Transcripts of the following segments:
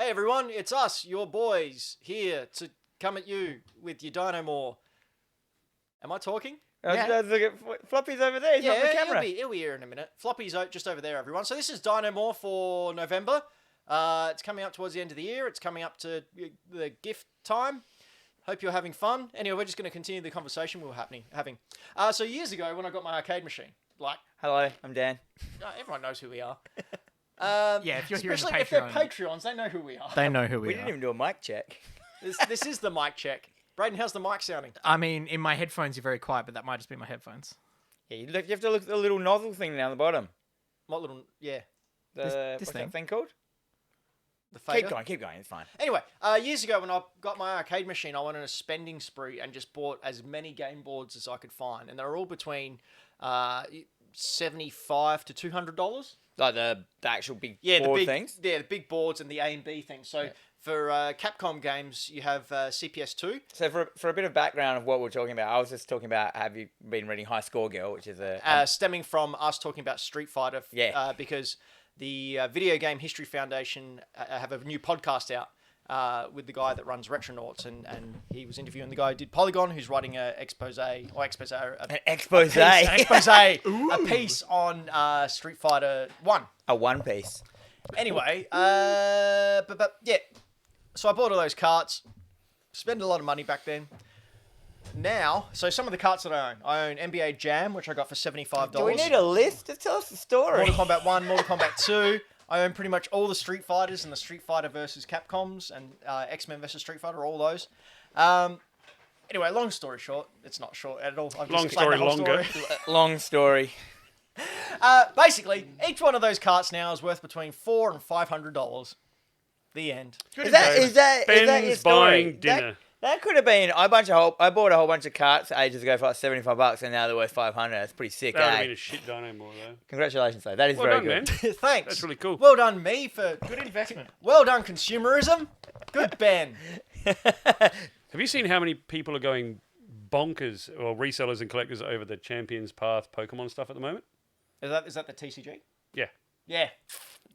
Hey everyone, it's us, your boys, here to come at you with your DinoMore. Am I talking? Yeah. Look at Floppy's over there. He's not on the camera. He'll be here in a minute. Floppy's just over there, everyone. So this is DinoMore for November. It's coming up towards the end of the year. It's coming up to the gift time. Hope you're having fun. Anyway, we're just going to continue the conversation we were having. So years ago, when I got my arcade machine, Hello, I'm Dan. everyone knows who we are. If you're here in the especially if they're Patreons, they know who we are. they know who We we didn't are. even do a mic check. This is the mic check. Braden, how's the mic sounding? I mean, in my headphones, you're very quiet, but that might just be my headphones. Yeah, you have to look at the little nozzle thing down the bottom. What little, yeah. This What's thing. that thing called? The fader. Keep going. It's fine. Anyway, years ago when I got my arcade machine, I went on a spending spree and just bought as many game boards as I could find, and they were all between $75 to $200. Like the actual big Yeah, board the big things. Yeah, the big boards and the A and B things. So for Capcom games, you have CPS2. So for a bit of background of what we're talking about, I was just talking about, have you been reading High Score Girl, which is Stemming from us talking about Street Fighter. Yeah. Because the Video Game History Foundation have a new podcast out with the guy that runs Retronauts, and he was interviewing the guy who did Polygon, who's writing an expose an expose. a piece on Street Fighter 1. A one piece. Anyway, but yeah. So I bought all those carts. Spent a lot of money back then. Now, so some of the carts that I own NBA Jam, which I got for $75. Do we need a list to tell us the story? Mortal Kombat 1, Mortal Kombat 2. I own pretty much all the Street Fighters and the Street Fighter versus Capcoms and X-Men versus Street Fighter, all those. Anyway, long story short, it's not short at all. I've just explained the whole Longer. story. Long story. Basically, each one of those carts now is worth between $400 and $500. The end. Is that your Ben's story? buying dinner. That could have been. I bought a whole bunch of carts ages ago for like $75, and now they're worth $500. That's pretty sick. That would have Eh? been a shit DinoMore though. Congratulations, though. That is Well very done, good. man. Thanks. That's really cool. Well done, me, for Good investment. well done, consumerism. Good, Ben. Have you seen how many people are going bonkers, or resellers and collectors, over the Champions Path Pokemon stuff at the moment? Is that the TCG? Yeah. Yeah.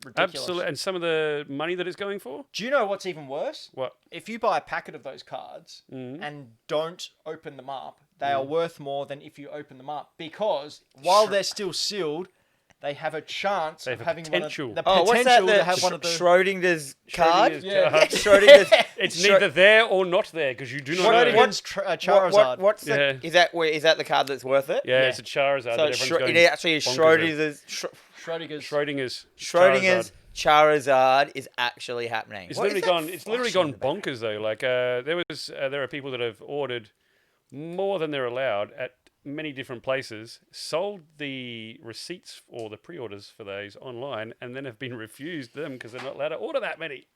Ridiculous. Absolutely. And some of the money that it's going for? Do you know what's even worse? What? If you buy a packet of those cards and don't open them up, they are worth more than if you open them up, because while they're still sealed, they have a chance of having potential. one of Oh, the what's that? potential to have one of the Schrodinger's card? Schrodinger's Yeah. card. Schrodinger's. It's neither there or not there, because you do not know. Schrodinger's Charizard. What's the, Yeah. is that the card that's worth it? Yeah, it's a Charizard So that it's everyone's going it actually is bonkers over. Schrodinger's. Schrodinger's. Schrodinger's Charizard is actually happening. It's What is literally that gone. It's literally flashing gone in the bonkers though. Like there are people that have ordered more than they're allowed at many different places, sold the receipts or the pre-orders for those online, and then have been refused them because they're not allowed to order that many.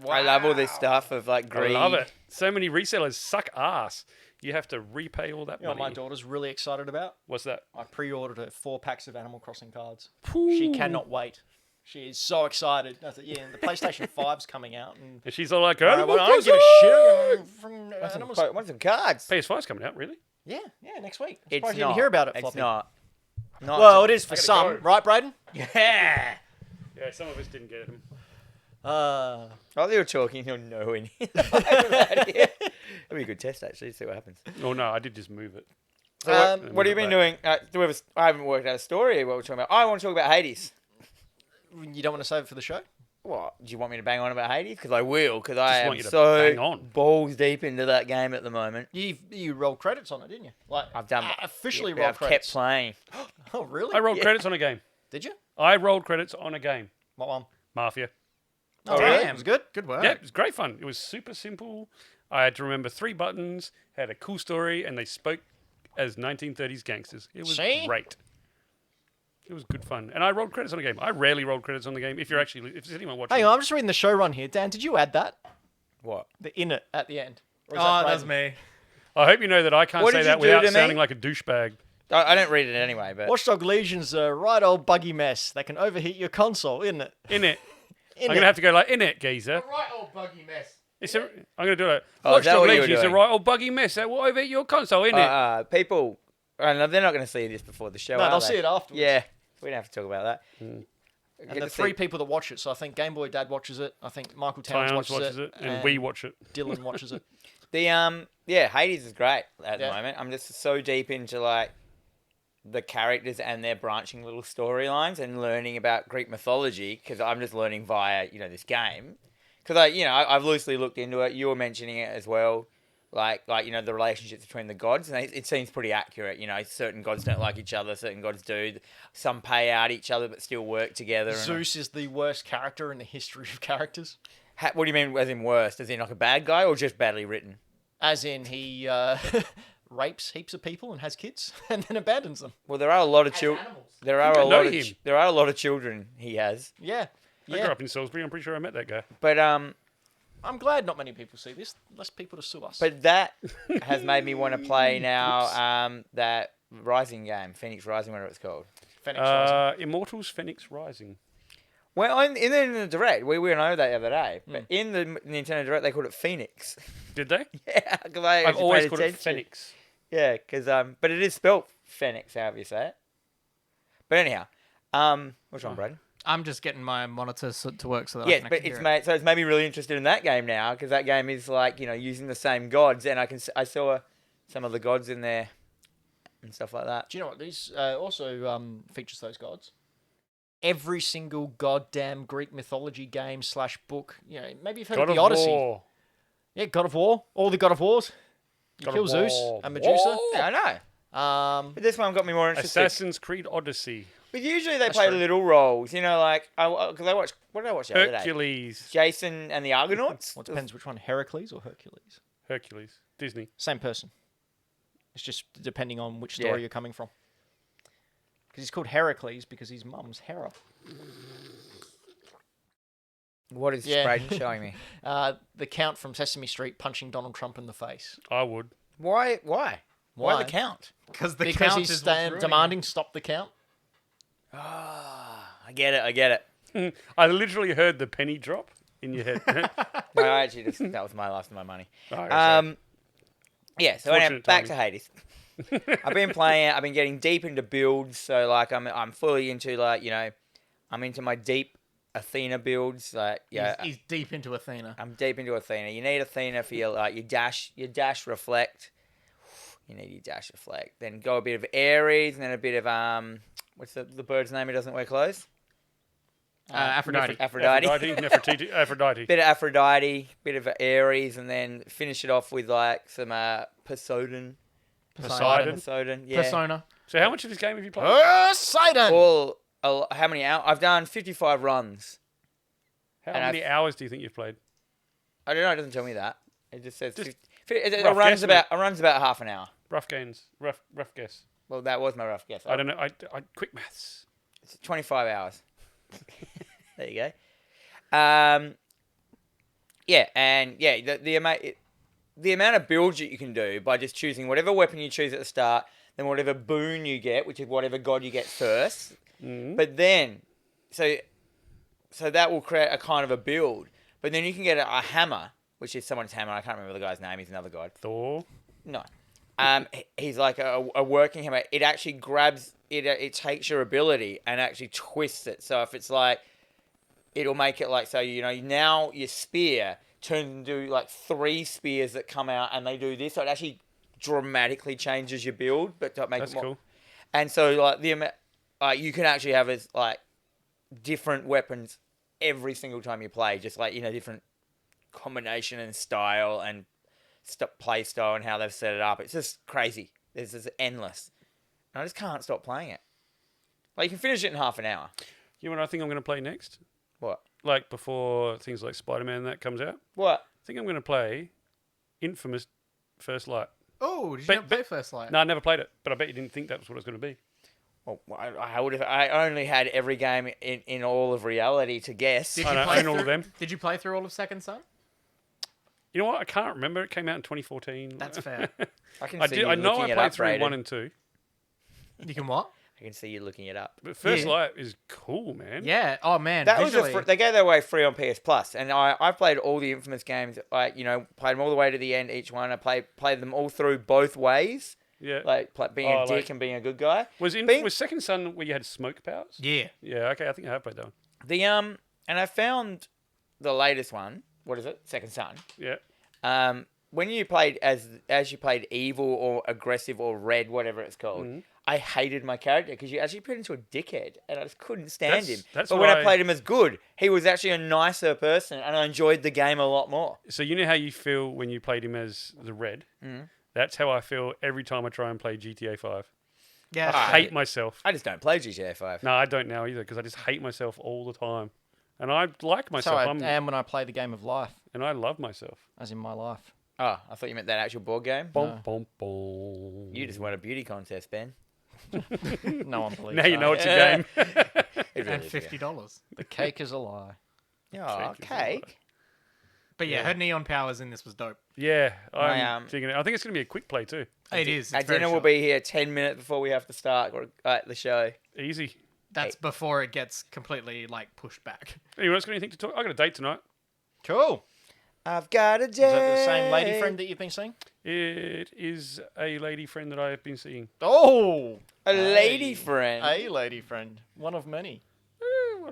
I love all this stuff of like greed. I love it. So many resellers suck ass. You have to repay all that You know what money. my daughter's really excited about? What's that? I pre-ordered her 4 packs of Animal Crossing cards. She cannot wait. She is so excited. I said, yeah, and the PlayStation 5's coming out. And And she's all like, I "Animal don't give a Crossing!" shit. From Animal Want some cards? PS5's coming out, really? Yeah, next week. I'm It's surprised you not. didn't hear about it, It's Floppy. not. Well, it is for gotta some, go. right, Braden? Yeah. Yeah, some of us didn't get them. While you were talking, you're nowhere near the microphone here. That'd be a good test, actually, to see what happens. Oh no, I did just move it. So what have you been back. doing? I haven't worked out a story. What we're talking about. I want to talk about Hades. You don't want to save it for the show? What? Do you want me to bang on about Hades? Because I will. Because I am want you to so bang on. balls deep into that game at the moment. You rolled credits on it, didn't you? Like I've done officially yeah, rolled I've credits. kept playing. Oh, really? I rolled credits on a game. Did you? I rolled credits on a game. What one? Mafia. Oh, really? It was good. Good work. Yeah, it was great fun. It was super simple. I had to remember 3 buttons, had a cool story, and they spoke as 1930s gangsters. It was See? great. It was good fun. And I rolled credits on a game. I rarely roll credits on the game. If there's anyone watching. Hang on, I'm just reading the show run here. Dan, did you add that? What? The in it at the end? Or is Oh, Braden? that's me. I hope you know that I can't What say did that you do without to me? sounding like a douchebag. I don't read it anyway, but Watchdog Legion's a right old buggy mess. They can overheat your console, isn't it? In it. In I'm going to have to go like, in it, geezer. right old buggy mess. I'm going to do it. Oh, is that Watchdog what you were Legends is a doing? right old buggy mess. That will overheat your console, in it. people, they're not going to see this before the show. No, are they'll they? see it afterwards. Yeah, we don't have to talk about that. And the 3 people that watch it. So I think Game Boy Dad watches it. I think Michael Towns watches it. And we watch it. Dylan watches it. Hades is great at the Yeah. moment. I'm just so deep into like the characters and their branching little storylines and learning about Greek mythology because I'm just learning via this game. Because I've loosely looked into it. You were mentioning it as well, like the relationships between the gods, and it seems pretty accurate. Certain gods don't like each other, certain gods do. Some pay out each other but still work together. Zeus is the worst character in the history of characters. What do you mean, as in worst? As in like a bad guy, or just badly written? As in he rapes heaps of people and has kids and then abandons them. Well, there are a lot of children. There are a lot of children he has. Yeah. I grew up in Salisbury. I'm pretty sure I met that guy. But I'm glad not many people see this. Less people to sue us. But that has made me want to play now that Rising game, Phoenix Rising, whatever it's called. Phoenix Rising. Immortals Phoenix Rising. Well, in the Direct, we went over that the other day. But in the Nintendo Direct, they called it Phoenix. Did they? Yeah, because I've always called it Phoenix. Yeah, because but it is spelled Phoenix, however you say it. But anyhow, what's wrong, Brad? I'm just getting my monitor to work so that Yes, I can but actually hear it. so it's made me really interested in that game now because that game is like using the same gods, and I saw some of the gods in there and stuff like that. Do you know what? These also features those gods. Every single goddamn Greek mythology game / book. Maybe you've heard of the Odyssey. War. Yeah, God of War. All the God of Wars. You God kill of Zeus War. and Medusa. Yeah, I know. But this one got me more interested. Assassin's Creed Odyssey. But usually they That's play true. little roles, because I watched. What did I watch the other day? Hercules. Jason and the Argonauts. Well, it depends which one, Heracles or Hercules. Hercules. Disney. Same person. It's just depending on which story you're coming from. Because he's called Heracles because his mum's Hera. What is Yeah. Braden showing me? The Count from Sesame Street punching Donald Trump in the face. I would. Why? Why the count? Because the Because count he's is what's ruining demanding stop the count. I get it. I literally heard the penny drop in your head. No, I actually that was my life and my money. Oh, sorry. Yeah. So anyway, Fortunate back to timing. Hades. I've been playing. I've been getting deep into builds. So like I'm fully into I'm into my deep Athena builds. Like He's deep into Athena. I'm deep into Athena. You need Athena for your dash reflect. You need your dash reflect. Then go a bit of Ares and then a bit of what's the bird's name who doesn't wear clothes? Aphrodite. Aphrodite. Aphrodite. Bit of Aphrodite, bit of Ares, and then finish it off with like some Poseidon. Poseidon. Yeah. Persona. So how much of this game have you played? Poseidon! How many hours? I've done 55 runs. How and many hours do you think you've played? I don't know. It doesn't tell me that. It just says Just it rough runs guesstimate. about half an hour. Rough guess. Well, that was my rough guess. I don't know. I quick maths. It's 25 hours. There you go. The amount of builds that you can do by just choosing whatever weapon you choose at the start, then whatever boon you get, which is whatever god you get first. Mm. But then, so that will create a kind of a build. But then you can get a hammer, which is someone's hammer. I can't remember the guy's name. He's another god. Thor. No. He's like a working hammer. It actually grabs it. It takes your ability and actually twists it. So if it's like, it'll make it like, so now your spear turns into like 3 spears that come out and they do this. So it actually dramatically changes your build, but to make That's it more. cool. And so like you can actually have as like different weapons every single time you play, just like different combination and style and play style and how they've set it up. It's just crazy. It's just endless. And I just can't stop playing it. Like, you can finish it in half an hour. You know what I think I'm going to play next? What? Like before things like Spider-Man and that comes out? What? I think I'm going to play Infamous First Light. Oh, did you But- not play First Light? No, I never played it, but I bet you didn't think that was what it was going to be. Well, I only had every game in all of reality to guess. Did I you don't play own all of through- them. Did you play through all of Second Son? You know what? I can't remember. It came out in 2014. That's fair. I can I see did. you I know I looking it played up, through Brayden. 1 and 2. You can what? I can see you looking it up. But First Yeah. Light is cool, man. Yeah. Oh man. That visually. was they gave that away free on PS Plus, and I've played all the Infamous games. I played them all the way to the end. Each one I played them all through both ways, Yeah. like being a Oh, dick like- and being a good guy. Was being- Second Son where you had smoke powers? Yeah. Yeah. Okay. I think I have played that one. And I found the latest one. What is it? Second Son. Yeah. When you played as you played evil or aggressive or red, whatever it's called, I hated my character because you actually put into a dickhead, and I just couldn't stand him. That's but when I played him as good, he was actually a nicer person, and I enjoyed the game a lot more. So you know how you feel when you played him as the red? That's how I feel every time I try and play GTA 5. Yeah. I hate myself. I just don't play GTA 5. No, I don't now either because I just hate myself all the time. And I like So myself. I am when I play the game of life, And I love myself. as in my life. Oh, I thought you meant that actual board game. Boom, boom, boom. You just won a beauty contest, Ben. No one believes Now you that. know it's a game. It And really is a game. $50. The cake is a lie. Oh, Cake is cake. But yeah, her neon powers in this was dope. Yeah, My, I'm thinking. I think it's going to be a quick play too. It is. Our It's very dinner will short. be here 10 minutes before we have to start the show. Easy. That's before it gets completely like pushed back. Anyone else got anything to talk? I got a date tonight. Cool. I've got a day. Is that the same lady friend that you've been seeing? It is a lady friend that I have been seeing. Oh, A lady friend. a lady friend. One of many.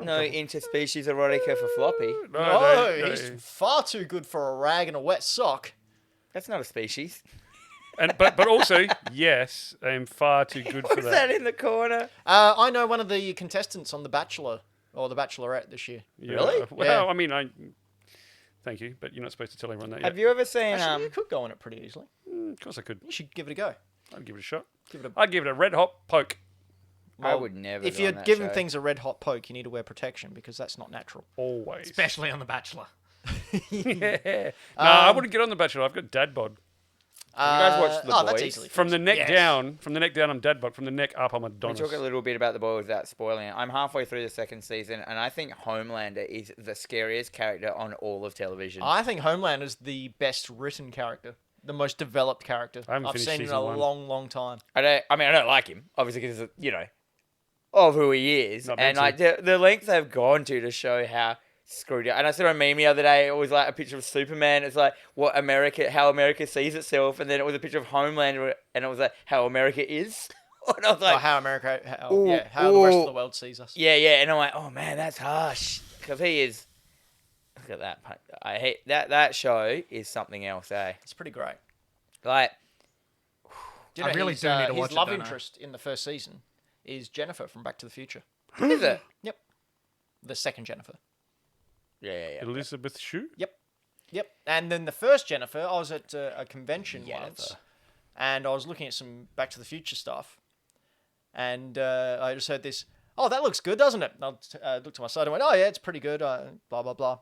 No interspecies erotica for Floppy. No, he's far too good for a rag and a wet sock. That's not a species. And but also, yes, I am far too good for What's that in the corner? I know one of the contestants on The Bachelor or The Bachelorette this year. Yeah, Really? Well, Yeah. I mean, thank you, but you're not supposed to tell everyone that yet. Have you ever seen Actually, you could go on it pretty easily. Of course I could. You should give it a go. I'd give it a shot. Give it a. I'd give it a red hot poke. I would never. If go you're on that giving show. things a red hot poke, you need to wear protection because that's not natural. Always. Especially on The Bachelor. Yeah. No, I wouldn't get on The Bachelor. I've got dad bod. guys watched The oh, that's Boys? easily From the neck Yes. down, I'm dad bod. From the neck up, I'm we Adonis. talk a little bit about The Boys without spoiling it. I'm halfway through the second season, and I think Homelander is the scariest character on all of television. I think Homelander's the best written character, the most developed character I haven't I've finished seen in season a one. long, long time. I don't like him, obviously, because of who he is, Not and meant like the lengths they've gone to show how screwed up. And I saw a meme the other day. It was like a picture of Superman. It's like how America sees itself, and then it was a picture of Homelander, and it was like how America is. And I was like, how America, Ooh, how the rest ooh. of the world sees us. yeah, and I'm like, oh man, that's harsh, because he is. Look at that. I hate that show is something else, eh? It's pretty great. Like, Do you know I really his, do need to watch his it, love don't I? interest in the first season is Jennifer from Back to the Future. is it? Yep. The second Jennifer. Yeah. Elizabeth Shue? Yep. And then the first Jennifer, I was at a convention Jennifer. once, and I was looking at some Back to the Future stuff, and I just heard this, oh, that looks good, doesn't it? And I looked to my side and went, oh, yeah, it's pretty good, blah, blah, blah.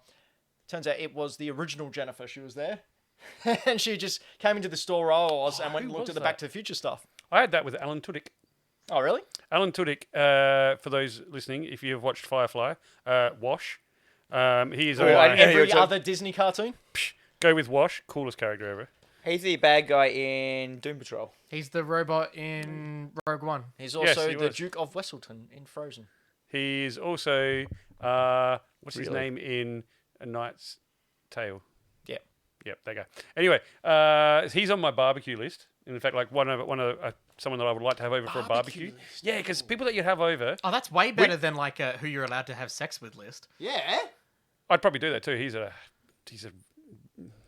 Turns out it was the original Jennifer. She was there. And she just came into the store where I was and went and who looked was at the that? Back to the Future stuff. I had that with Alan Tudyk. Oh, really? Alan Tudyk, for those listening, if you have watched Firefly, Wash. He is Oh, I a didn't know you were Every talking- other Disney cartoon? go with Wash, coolest character ever. He's the bad guy in Doom Patrol. He's the robot in Rogue One. He's also he the was. Duke of Wesselton in Frozen. He's also what's his Really? name in A Knight's Tale? Yeah. Yep, there you go. Anyway, he's on my barbecue list. In fact, like one of someone that I would like to have over for a barbecue. Barbecue list. Yeah, because people that you have over, Oh, that's way better than like a who you're allowed to have sex with list. Yeah. I'd probably do that too. He's a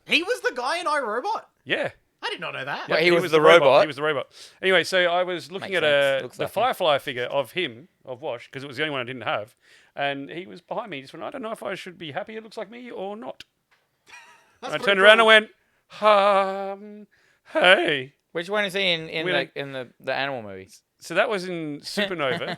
He was the guy in iRobot. yeah. I did not know that. Wait, he was the robot? He was the robot. Anyway, so I was looking Makes at sense. Looks the like him. Firefly figure of him, of Wash, because it was the only one I didn't have. And he was behind me. He just went, I don't know if I should be happy it looks like me or not. That's I pretty turned around cool. and went, hey. Which one is he in We're the animal movies? So that was in Supernova.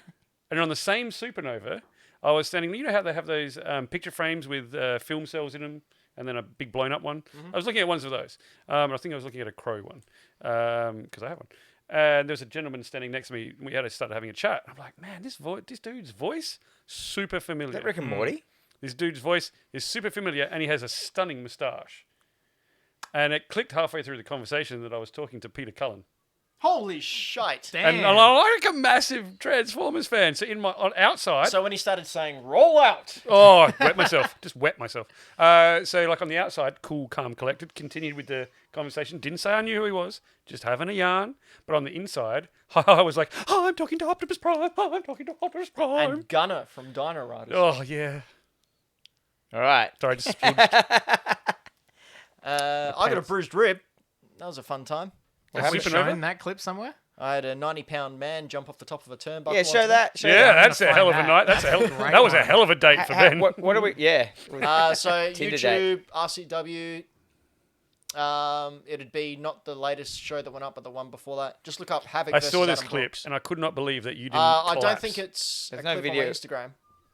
And on the same Supernova, I was standing, you know how they have those picture frames with film cells in them? And then a big blown up one. I was looking at ones of those. I think I was looking at a crow one because I have one. And there was a gentleman standing next to me. We had to start having a chat. I'm like, man, this dude's voice super familiar. Is that Rick and Morty? This dude's voice is super familiar, and he has a stunning moustache. And it clicked halfway through the conversation that I was talking to Peter Cullen. Holy shite. Damn. And I'm like a massive Transformers fan. So outside. So when he started saying, roll out. Oh, wet myself. Just wet myself. So, like on the outside, cool, calm, collected, continued with the conversation. Didn't say I knew who he was, just having a yarn. But on the inside, I was like, oh, I'm talking to Optimus Prime. Oh, I'm talking to Optimus Prime. And Gunner from Dino Riders. Oh, yeah. All right. Sorry, I just spilled. I got a bruised rib. That was a fun time. Have we Zipping over? shown that clip somewhere? I had a 90-pound man jump off the top of a turnbuckle. Yeah, show onto that. Show Yeah, that. that's a find hell of a that. night. That was a one. hell of a date for Ben. What are we? Yeah. me. So Tinder YouTube, RCW. It'd be not the latest show that went up, but the one before that. Just look up Havoc. I versus saw this Adam clip, Brooks. and I could not believe that you didn't I don't collapse. think it's There's a no clip video. on my Instagram.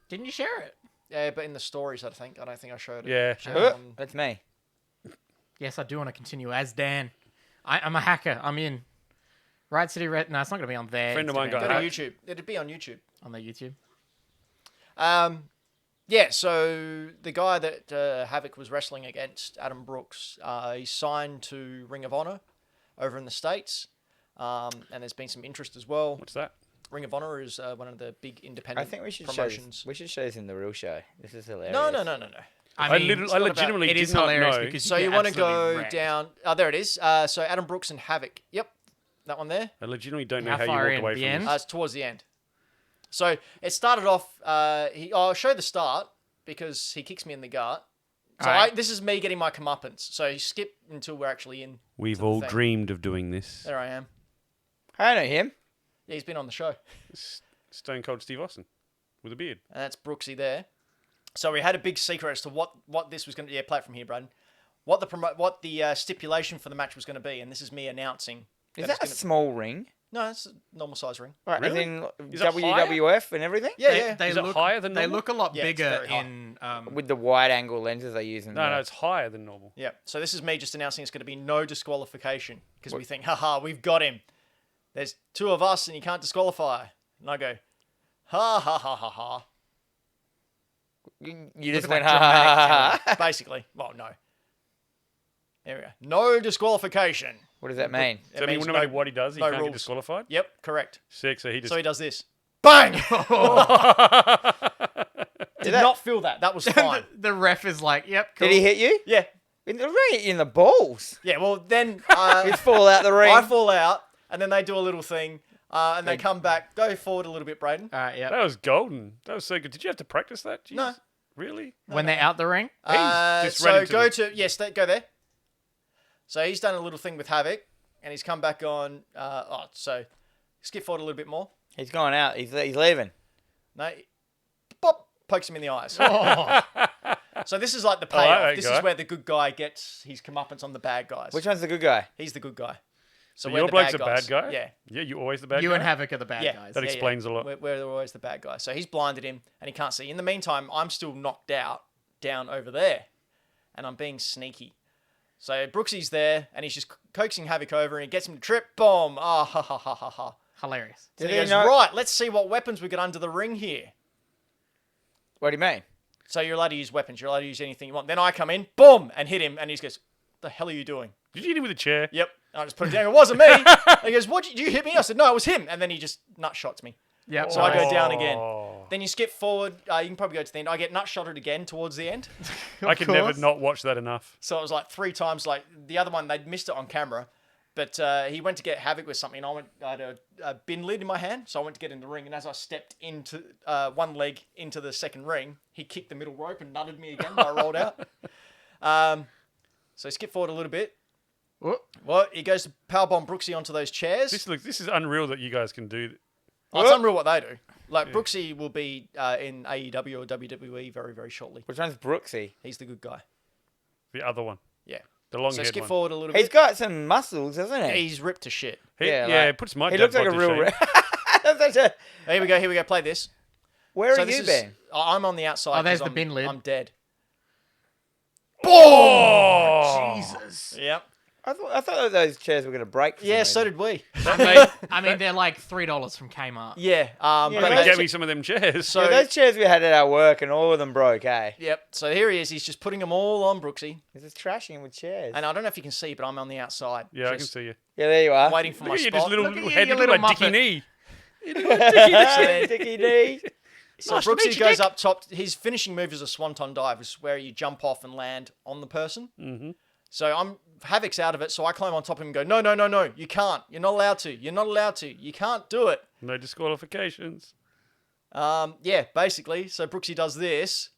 Didn't you share it? Yeah, but in the stories, I don't think I showed it. Yeah. Showed it on- That's me. Yes, I do want to continue as Dan. I'm a hacker. I'm in. Right City Red. No, it's not going to be on there. Friend of mine Go got to hacked. YouTube. It'd be on YouTube. on the YouTube. Yeah, so the guy that Havoc was wrestling against, Adam Brooks, he signed to Ring of Honor over in the States. And there's been some interest as well. What's that? Ring of Honor is one of the big I independent think we should show promotions. this. We should show this in the real show. This is hilarious. No. I mean, it's legitimately it did is not hilarious know. because So you you get want to absolutely go wrecked. down... Oh, there it is. So Adam Brooks and Havoc. Yep, that one there. I legitimately don't know How how you far walked in? away The from end? this. It's towards the end. So it started off... I'll show the start because he kicks me in the gut. So Alright. this is me getting my comeuppance. So you skip until we're actually in. We've the all thing. dreamed of doing this. There I am. I know him. Yeah, he's been on the show. Stone Cold Steve Austin with a beard. And that's Brooksy there. So we had a big secret as to what this was going to... Yeah, play it from here, Braden. What the stipulation for the match was going to be. And this is me announcing. Is it's that a gonna- small ring? No, it's a normal size ring. Right, Really? as in Is it WWF and everything? Yeah, They, yeah. they Is it look higher than They normal? look a lot Yeah, it's bigger very high. in. With the wide angle lenses they use in No, it's higher than normal. Yeah. So this is me just announcing it's going to be no disqualification because we think, haha, we've got him. There's two of us and you can't disqualify. And I go, ha ha ha ha ha. You just at went that ha ha ha ha. Yeah, basically. Well, no. There we go. No disqualification. What does that mean? It So I mean, means no matter what he does, he no can't rules. get disqualified. Yep, correct. Sick. So he just. So he does this. Bang! Did that- not feel that. That was fine. the ref is like, "Yep, cool." Did he hit you? Yeah. It really hit you in the balls. Yeah, well, then You fall out the ring. I fall out, and then they do a little thing, and they come back. Go forward a little bit, Braden. All right, yep. That was golden. That was so good. Did you have to practice that? Jeez. No. Really? When they're out the ring, just So ran into go the- to yes, go there. So he's done a little thing with Havoc, and he's come back on. So skip forward a little bit more. He's going out. He's leaving. No, pop pokes him in the eyes. So this is like the I like payoff. that This guy. is where the good guy gets his comeuppance on the bad guys. Which one's the good guy? He's the good guy. So we're your the bloke's a guys. bad guy? Yeah. Yeah, you always the bad you guy? and Havoc are the bad Yeah. guys. That explains a lot. We're always the bad guy. So he's blinded him, and he can't see. In the meantime, I'm still knocked out down over there, and I'm being sneaky. So Brooksy's there, and he's just coaxing Havoc over, and he gets him to trip. Boom! Ah, ha ha ha ha ha. Hilarious. So Did he he goes, know- right, let's see what weapons we got under the ring here. What do you mean? So you're allowed to use weapons. You're allowed to use anything you want. Then I come in, boom, and hit him, and he goes, "The hell are you doing?" Did you hit him with a chair? Yep. And I just put it down. It wasn't me. And he goes, "What? Did you hit me?" I said, "No, it was him." And then he just nut shots me. Yep. So I go down Oh. again. Then you skip forward. You can probably go to the end. I get nut shotted again towards the end. I could never not watch that enough. So it was like 3 times. Like the other one, they'd missed it on camera. But he went to get Havoc with something. And I had a bin lid in my hand. So I went to get in the ring. And as I stepped into one leg into the second ring, he kicked the middle rope and nutted me again. And I rolled out. So skip forward a little bit. Whoop. Well, he goes to powerbomb Brooksy onto those chairs. This is unreal that you guys can do. It's unreal what they do. Like, Brooksy will be in AEW or WWE very, very shortly. Which one's Brooksy? He's the good guy. The other one. Yeah. The long So haired skip one. forward a little He's bit. got some muscles, doesn't he? He's ripped to shit. Yeah, Yeah, like- it puts my He dad looks like a bod to real. shame. That's such a- Here we go. Here we go. Play this. Where So have this you is- been? I'm on the outside. Oh, there's 'cause the bin lid. I'm dead. Oh! Jesus. Yep. I thought those chairs were going to break. For Yeah, some so reason. did we. I mean, they're like $3 from Kmart. Yeah. Yeah, But those They they- gave me some of them chairs. So- Yeah, those chairs we had at our work, and all of them broke. Yep. So here he is. He's just putting them all on Brooksy. This is trashing with chairs. And I don't know if you can see, but I'm on the outside. Yeah, I can just see you. Yeah, there you are. Waiting for Look my at you, spot. just little, Look at little you, head, you look little like Dickie Muppet. Knee. You look like Dickie Knee. Yeah, Dickie D. So Nice to meet Brooksy you, goes Dick. up top. His finishing move is a swanton dive, which is where you jump off and land on the person. Mm-hmm. So Havoc's out of it, so I climb on top of him and go, no, you can't. You're not allowed to. You're not allowed to. You can't do it. No disqualifications. Yeah, basically. So Brooksy does this.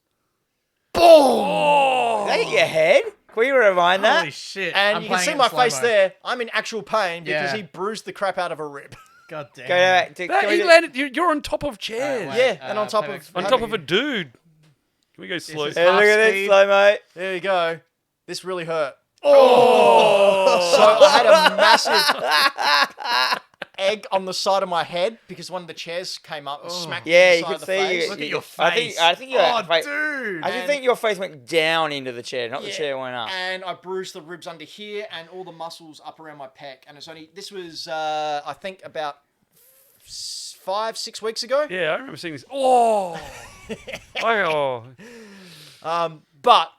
Is that your head? Can we rewind that? Holy shit. And I'm you can playing see it my in slow-mo. face there. I'm in actual pain because Yeah. he bruised the crap out of a rib. God damn. Go back to, That, can he we- landed. You're on top of chairs. Wait, Yeah, and on top playback of- speed. On top of a dude. Can we go slow? is- Hey, look at this Speed. slow mo. There you go. This really hurt. Oh! So I had a massive egg on the side of my head because one of the chairs came up and smacked me Yeah, in you the side could of the see face. you. Look at your I face. think your Oh, face. dude. I just And- think your face went down into the chair, not the Yeah, chair went up. And I bruised the ribs under here and all the muscles up around my pec. And this was, I think, about 5-6 weeks ago. Yeah, I remember seeing this. Oh. But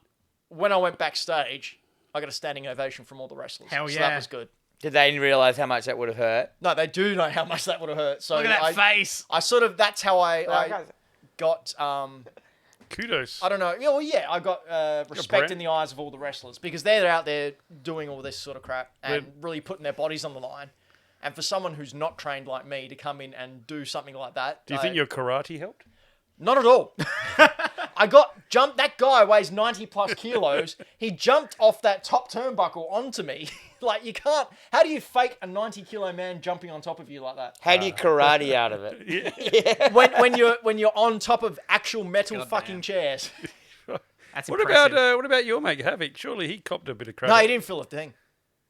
when I went backstage, I got a standing ovation from all the wrestlers. Hell So yeah. that was good. Did they realise how much that would have hurt? No, they do know how much that would have hurt. So Look at that face. I sort of, that's how I got, Kudos. I don't know. Yeah, well, yeah, I got respect brand. in the eyes of all the wrestlers because they're out there doing all this sort of crap and But- really putting their bodies on the line. And for someone who's not trained like me to come in and do something like that, Do you think your karate helped? Not at all. I got jumped. That guy weighs 90 plus kilos. He jumped off that top turnbuckle onto me. Like you can't. How do you fake a 90-kilo man jumping on top of you like that? How do you karate out of it? When you're on top of actual metal God fucking damn. chairs. That's What impressive. about what about your mate Havoc? Surely he copped a bit of crap. No, he didn't feel a thing.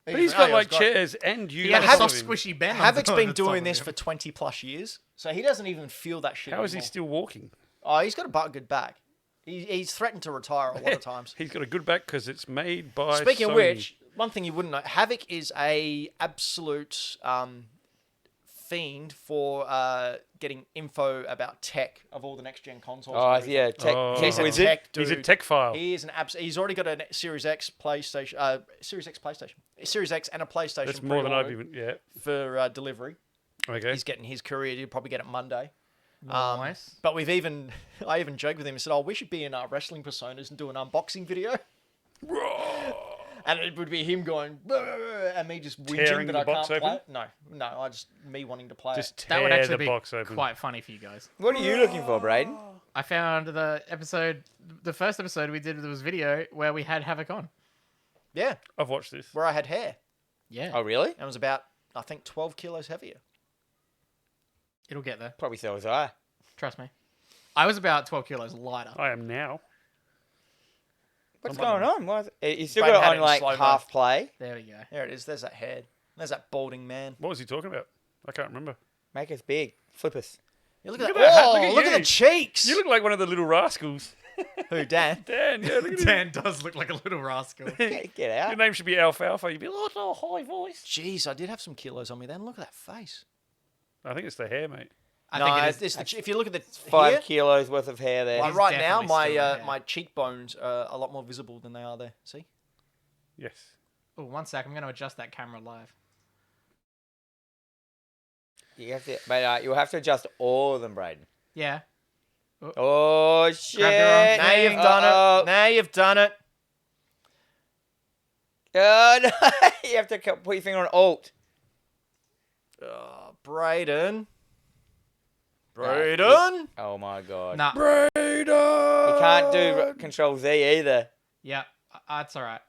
But he's Oh, got yeah, like it was great. chairs and you. He had on a top soft of him. squishy bend. Havoc's on been the top doing of this him. for 20 plus years, so he doesn't even feel that shit. How is he anymore. still walking? Oh, he's got a good back. He's threatened to retire a lot of times. He's got a good back because it's made by. Speaking of Sony. which, one thing you wouldn't know, Havoc is a absolute fiend for getting info about tech of all the next gen consoles. Oh, and everything. yeah. Tech, Oh. tech He's a wizard. tech he's a dude. tech file. He is an He's already got a Series X PlayStation, Series X and a PlayStation. That's more than I've pre-ordered even. Yeah. for delivery. Okay. He's getting his courier. He'll probably get it Monday. Nice. But I even joked with him and said, "Oh, we should be in our wrestling personas and do an unboxing video." And it would be him going, "Brr," and me just whinging Tearing that the I box can't play open? it. No, I just me wanting to play Just it. That would tear actually the be box open. quite funny for you guys. What are you looking for, Braden? I found the first episode we did, there was video where we had Havoc on. Yeah, I've watched this. where I had hair Yeah. Oh, really? and was about, I think, 12 kilos heavier. It'll get there. Probably so was I. Trust me. I was about 12 kilos lighter. I am now. What's going on? Why is it? You still Braden got had it it on in like slow-mo. half play. There we go. There it is. There's that head. There's that balding man. What was he talking about? I can't remember. Make us big. Flip us. Yeah, look Look at at that. that. Oh, Look at look at you. the cheeks. You look like one of the little rascals. Who, Dan? Dan, yeah, look at him. Dan does look like a little rascal. Get Your out. name should be Alfalfa. You'd be like, oh, high voice. Jeez, I did have some kilos on me then. Look at that face. I think it's the hair, mate. I no, think it is. it's if you look at the 5 here, kilos worth of hair there. like It's right now, definitely my still there. my cheekbones are a lot more visible than they are there. See? Yes. Oh, one sec. I'm going to adjust that camera live. You have to, but you'll have to adjust all of them, Braden. Yeah. Oh shit! Grab your arm. Now you've done Uh-oh. it. Now you've done it. Oh, no. You have to put your finger on Alt. Braden. Right. Braden. Oh my god. Nah. Braden! You can't do Control Z either. Yeah. That's all right.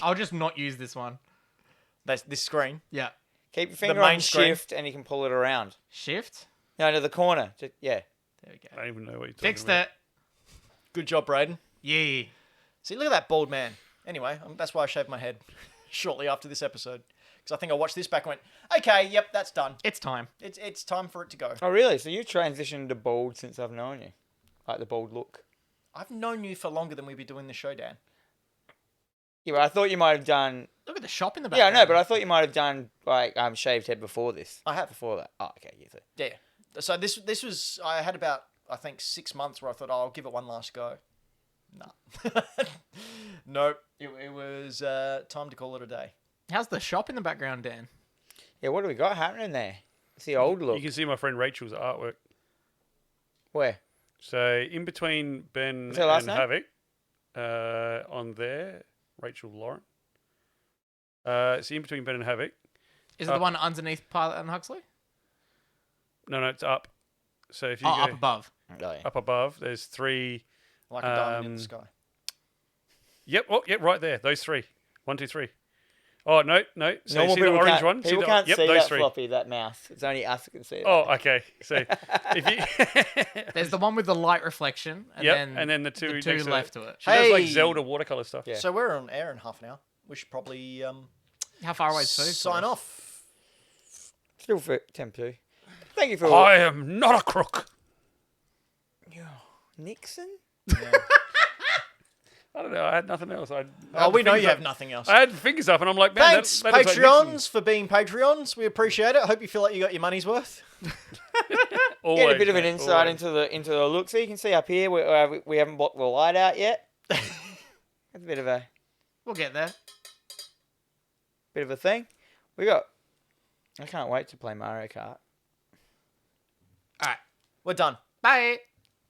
I'll just not use this one. That's this screen. Yeah. Keep your finger main on screen. Shift and you can pull it around. Shift. No, to the corner. Just, yeah. There we I go. don't even know what you're talking Fixed about. it. Good job, Braden. Yeah. See, look at that bald man. Anyway, that's why I shaved my head shortly after this episode. Because I think I watched this back and went, okay, yep, that's done. It's time. It's time for it to go. Oh really? So you've transitioned to bald since I've known you, like the bald look. I've known you for longer than we've been doing the show, Dan. Yeah, but I thought you might have done. Look at the shop in the Yeah, I background. know, but I thought you might have done like shaved head before this. I have. Before that. Oh, okay. Yeah. So. Yeah. So this was I had about I think 6 months where I thought I'll give it one last go. No. Nope. It was time to call it a day. How's the shop in the background, Dan? Yeah, what do we got happening there? It's the old look. You can see my friend Rachel's artwork. Where? So in between Ben What's her last and name? Havoc, on there, Rachel Lauren. So in between Ben and Havoc. Is it the one underneath Pilot and Huxley? No, it's up. So if you Oh, go up above. Oh, yeah. up above, there's 3. Like a diamond in the sky. Yep. Oh, yep. Right there. Those 3. 1, 2, 3. Oh no. So Normal you see the people orange can't, one? People the, can't yep, see those that 3. floppy, that mouse. It's only us that can see it. Oh, okay. So if you There's the one with the light reflection, and and then the two the next two to left to it. She does like Hey! Zelda watercolor stuff. Yeah. So we're on air in half an hour. We should probably How far away is food? sign off. Still for temp 2. Thank you for I am not a crook. Nixon. I don't know. I had nothing else. Oh, we know you have nothing else. I had fingers up, and I'm like, man, Thanks, that looks like Patreons, for being Patreons. We appreciate it. I hope you feel like you got your money's worth. Nixon. Get Always, a bit of an mate, insight always. into the look. So you can see up here, we haven't blocked the light out yet. That's a bit of We'll get there. a thing. We got. I can't wait to play Mario Kart. All right. We're done. Bye.